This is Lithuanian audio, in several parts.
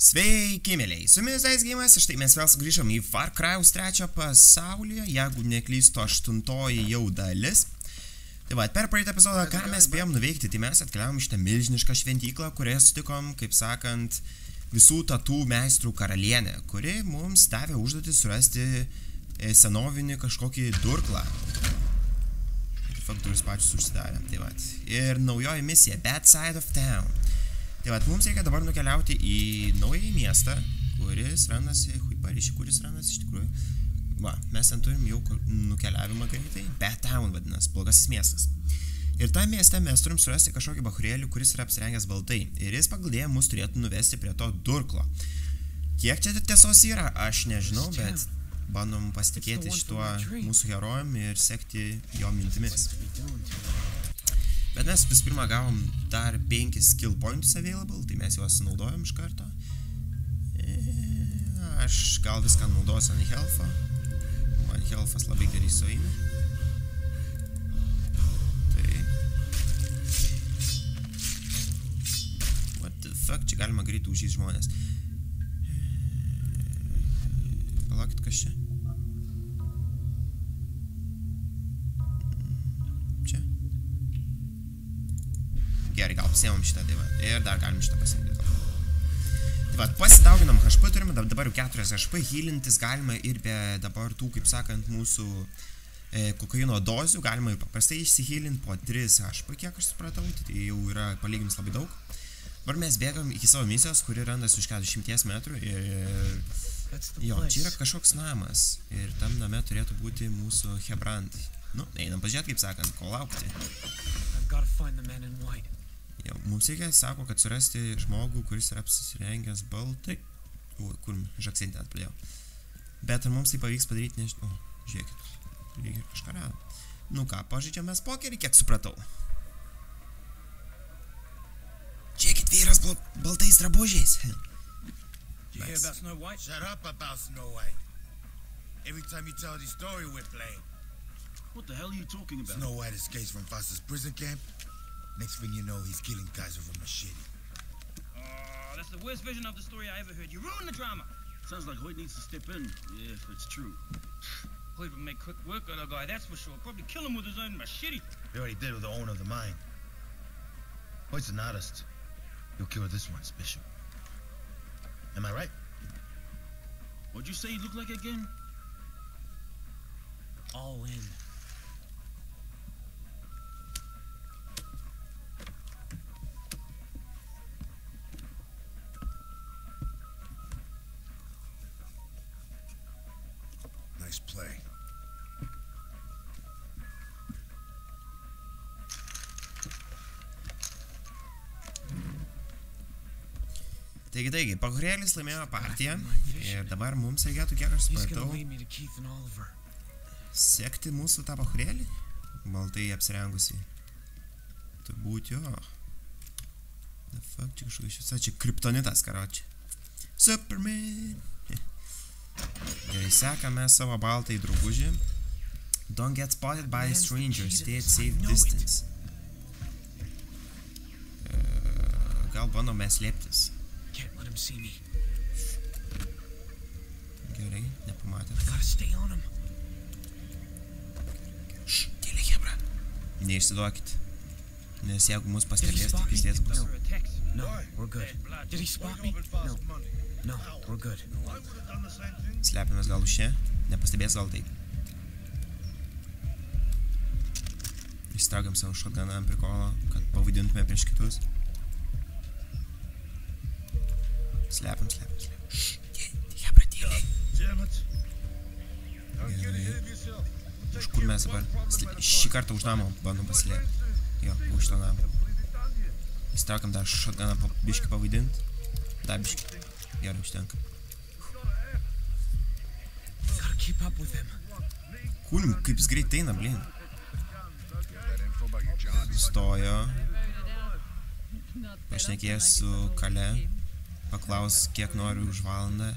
Sveiki, mėliai, su jumis Aizgeimas, štai mes vėl sugrįžom į Far Cry'aus 3 pasaulį, jeigu neklystu 8 jau dalis. Tai va, per praeitą epizodą, ką mes spėjom nuveikti, tai mes atkeliavom šitą milžinišką šventyklą, kurioje sutikom, kaip sakant, visų tatų meistrų karalienę, kuri mums davė užduotį surasti senovinį kažkokį durklą. Faktorius pačius užsidarė, tai va. Ir naujoji misija, Bad Side of Town. Tai va, mums reikia dabar nukeliauti į naująjį miestą, kuris randasi, kuris randasi iš tikrųjų. Va, mes ten turim jau nukeliavimą greitai, Bad Town vadinasi, blogasis miestas. Ir tą miestą mes turim surasti kažkokį bachurėlį, kuris yra apsirengęs baltai. Ir jis pagal idėją mus turėtų nuvesti prie to durklo. Kiek čia tiesos yra, aš nežinau, bet bandom pasitikėti šituo mūsų herojum ir sekti jo mintimis. Bet mes vis pirma gavom dar 5 skill points available, tai mes juos naudojom iš karto. Aš gal viską naudosiu ant health'o. Man health'as labai gerai sueina. Tai. What the fuck, čia galima greitai užžyti žmonės. Palaukit, kas čia? Čia? Gerai, gal pasiemam šitą, tai va. Ir dar galim šitą pasiemti. Tai va, pasidauginam HP, turime dabar jau 4 HP, healintis galima ir be dabar tų, kaip sakant, mūsų kokaino dozių, galima jau paprastai išsihealinti po 3 HP, kiek aš supratau, tai jau yra palyginus labai daug. Dabar mes bėgam iki savo misijos, kuri randasi už 400 metrų ir... Jo, čia yra kažkoks namas ir tam name turėtų būti mūsų Hebrand. Nu, einam pažiūrėti, kaip sakant, ko laukti. Jo, mums reikia, sako, kad surasti žmogų, kuris yra apsirengęs baltai. Kur žaksintį atpradėjau. Bet ar mums tai pavyks padaryti, nežinau. Žiūrėkit, reikia kažką rado. Nu ką, pažaidžiam mes pokerį, kiek supratau. Žiūrėkit, vyras baltais drabužiais. You hear about Snow White? Shut up about Snow White. Every time you tell the story, we're playing. What the hell are you talking about? Snow White escapes from Foster's prison camp. Next thing you know, he's killing guys with a machete. Oh, that's the worst version of the story I ever heard. You ruined the drama. Sounds like Hoyt needs to step in, if it's true. Hoyt would make quick work of the guy, that's for sure. Probably kill him with his own machete. They already did with the owner of the mine. Hoyt's an artist. He'll kill this one special. Am I right? What'd you say he looked like again? All in. Nice play. Taigi, bachurėlis laimėjo partiją ir dabar mums reikėtų, kiek aš supratau, sekti mūsų tą bachurėlį, baltai apsirengusi. Turbūt jo. The fuck, čia kažkokia šviesa, čia kriptonitas, karoči. Superman! Gerai, sekame savo baltai drabužį. Don't get spotted by strangers, stay at safe distance. Gal bandome slėptis. Gerai, nepamatėt. Tyliai, hebra. Neišsiduokit. Nes jeigu mus pastebės, tai pizdės bus. No, we're good. Did he spot me? No, we're good. Slepiamės gal už čia, nepastebės gal taip. Išstraugiam savo shotguną ant prikolo, kad pavaidintume prieš kitus. Slepiam. Hebra, tyliai. Gerai. Už kur mes dabar? Šį kartą už namą bandom paslėpti. Jo, už to namą. Įstraukam dar shotguną biškį pavaidint. Dar biškį. Gerai, užtenka. Kūlim, kaip jis greit eina, blin. Stojo. Pašnekėjęs su Kale. Paklaus, kiek noriu už valandą.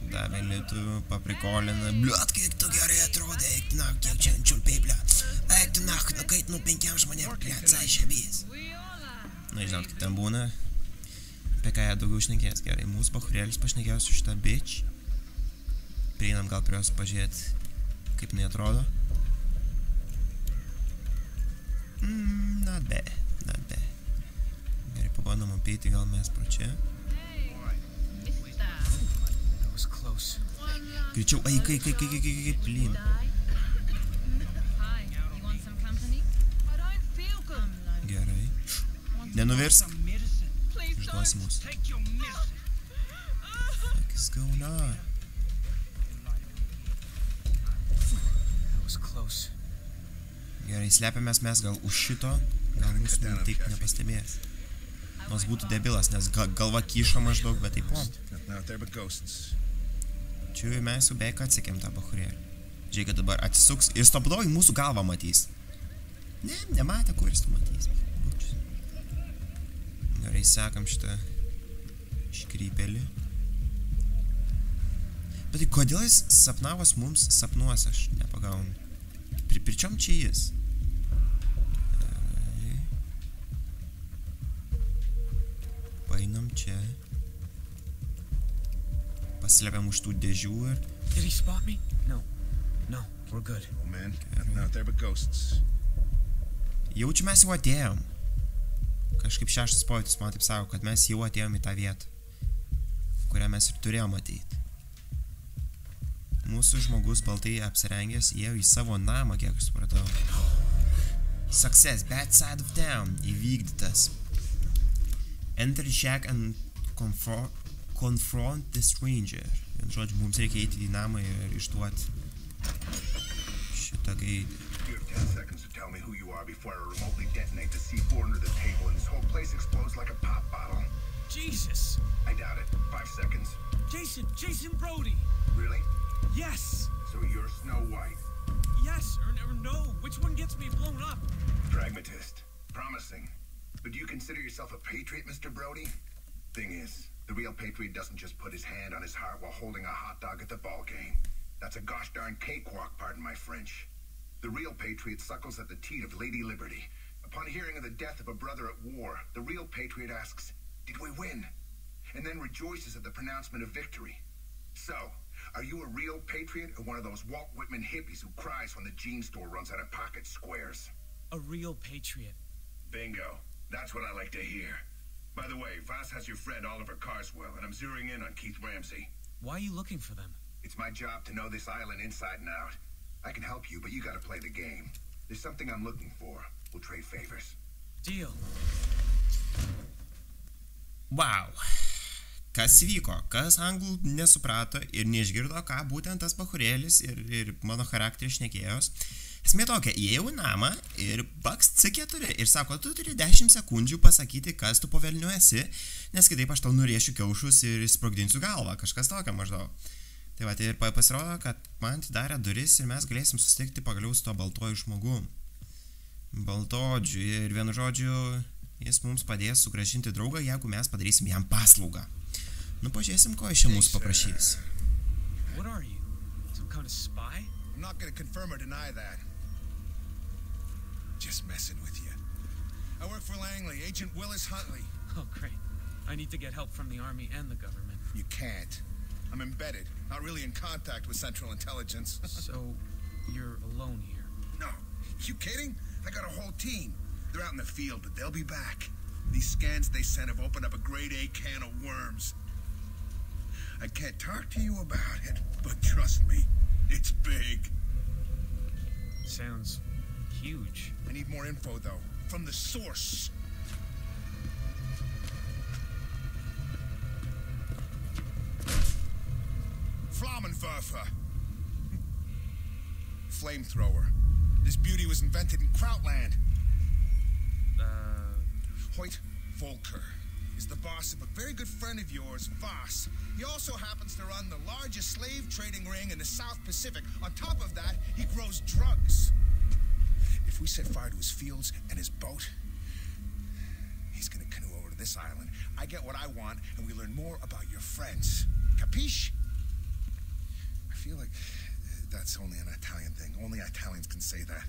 Davė litų, paprikolina. Bliot, kiek tu gerai atrodė, eik tu nach, kiek čia čiulpiai, bliot. Eik tu nach, nukait 5 žmonėm, bliot, sai šabys. Na, žinot, kaip ten būna. Apie ką jie daugiau šnekės, gerai. Mūsų bachurėlis pašnekėjo su šitą bitch. Prieinam gal prie jos pažiūrėti, kaip jinai atrodo. Not bad. Gerai, pabandom apeiti gal mes pro čia. That was close. Greičiau, kaip plyn. Gerai. Nenuvirs. Išduosi mūsų. Fuck is going on? That was close. Gerai, slepiamės mes gal už šito. Gal mūsų taip nepastebės. Nors būtų debilas, nes galva kyšo maždaug, bet taip. Čia mes jau beveik atsekėm tą bachurėlį. Žiūrėk, kad dabar atsisuks ir stopdoj mūsų galvą matys. Ne, nematė, kur jis tu matys. Bučius. Gerai, sekam šitą škrypelį. Bet tai kodėl jis sapnavos mums sapnuos, aš nepagaunu. Pričiom čia jis? Painam čia. Paslepiam už tų dėžių ir... Did he spot me? No, we're good. Oh man, nothing out there but ghosts. Jaučiu, mes jau atėjom. Kažkaip šeštas pojūtis man taip sako, kad mes jau atėjom į tą vietą, kurią mes ir turėjom ateiti. Mūsų žmogus baltai apsirengęs įėjo į savo namą, kiek aš supratau. Success, bad side of town, įvykdytas. Enter the shack and confront the stranger. Vien žodžiu, mums reikia eiti į namą ir išduoti šitą gaidį. You have 10 seconds to tell me who you are before I remotely detonate the C4 under the table and this whole place explodes like a pop bottle. Jesus! I doubt it. 5 seconds. Jason Brody! Really? Yes! So you're Snow White. Yes, or no. Which one gets me blown up? Pragmatist. Promising. But do you consider yourself a patriot, Mr. Brody? Thing is, the real patriot doesn't just put his hand on his heart while holding a hot dog at the ball game. That's a gosh darn cakewalk, pardon my French. The real patriot suckles at the teat of Lady Liberty. Upon hearing of the death of a brother at war, the real patriot asks, "Did we win?" And then rejoices at the pronouncement of victory. So, are you a real patriot or one of those Walt Whitman hippies who cries when the jean store runs out of pocket squares? A real patriot. Bingo. That's what I like to hear. By the way, Voss has your friend Oliver Carswell, and I'm zeroing in on Keith Ramsey. Why are you looking for them? It's my job to know this island inside and out. I can help you, but you gotta play the game. There's something I'm looking for. We'll trade favors. Deal. Wow. Kas vyko? Kas anglų nesuprato ir neišgirdo, ką būtent tas bachurėlis ir mano charakteris šnekėjos. Esmė tokia, įėjau į namą ir baks C4 ir sako, tu turi 10 sekundžių pasakyti, kas tu po velniu esi, nes kitaip aš tau nurėšiu kiaušus ir sprogdinsiu galvą, kažkas tokio maždaug. Tai va, ir pasirodo, kad man atidarė duris ir mes galėsim susitikti pagaliau su to baltoju žmogum. Baltodžiu ir vienu žodžiu, jis mums padės sugrąžinti draugą, jeigu mes padarysim jam paslaugą. Nu, pažiūrėsim, ko iš čia mūsų paprašys. What are you? Some kind of spy? I'm not gonna confirm or deny that. Just messing with you. I work for Langley, Agent Willis Huntley. Oh, great. I need to get help from the army and the government. You can't. I'm embedded, not really in contact with Central Intelligence. So, you're alone here? No. You kidding? I got a whole team. They're out in the field, but they'll be back. These scans they sent have opened up a grade A can of worms. I can't talk to you about it, but trust me, it's big. Sounds huge. I need more info, though, from the source. Flammenwerfer. Flamethrower. This beauty was invented in Krautland. Hoyt Volker is the boss of a very good friend of yours, Voss. He also happens to run the largest slave trading ring in the South Pacific. On top of that, he grows drugs. If we set fire to his fields and his boat, he's gonna canoe over to this island. I get what I want, and we learn more about your friends. Capiche? I feel like that's only an Italian thing. Only Italians can say that.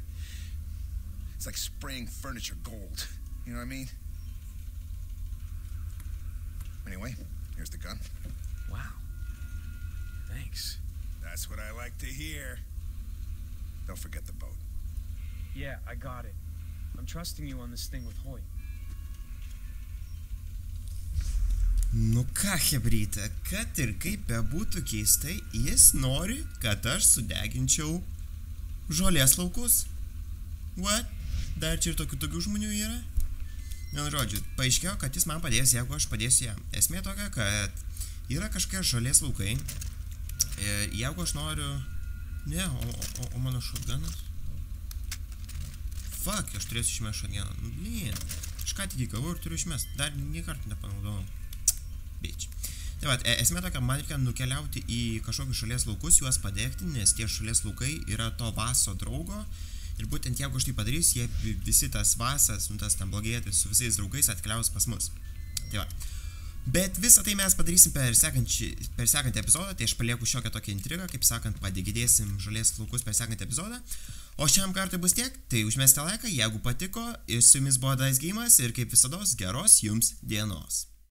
It's like spraying furniture gold. You know what I mean? Anyway, here's the gun. Wow. Thanks. That's what I like to hear. Don't forget the boat. Yeah, I got it. I'm trusting you on this thing with Hoyt. Nu ką, hebryte, kad ir kaip bebūtų keistai, jis nori, kad aš sudeginčiau žolės laukus. What? Dar čia ir tokių žmonių yra? Vienu žodžiu, paaiškėjo, kad jis man padės, jeigu aš padėsiu jam. Esmė tokia, kad yra kažkokie žolės laukai. Jeigu aš noriu... Ne, o mano šotganas? Fuck, aš turėsiu išmest šotganą. Nu, blin. Aš ką tik įgavau ir turiu išmest. Dar nė kartą nepanaudojau. Bitch. Tai va, esmė tokia, man reikia nukeliauti į kažkokius šalies laukus, juos padegti, nes tie šalies laukai yra to Vaso draugo. Ir būtent jeigu aš tai padarysiu, jie visi tas Vasas, tas ten blogėtis su visais draugais atkeliaus pas mus. Tai va. Bet visą tai mes padarysim per sekantį epizodą, tai aš palieku šiokią tokią intrigą, kaip sakant, padegidėsim žolės laukus per sekantį epizodą. O šiam kartui bus tiek, tai užmeskite laiką, jeigu patiko, ir su jumis buvo Dice Games ir kaip visados geros jums dienos.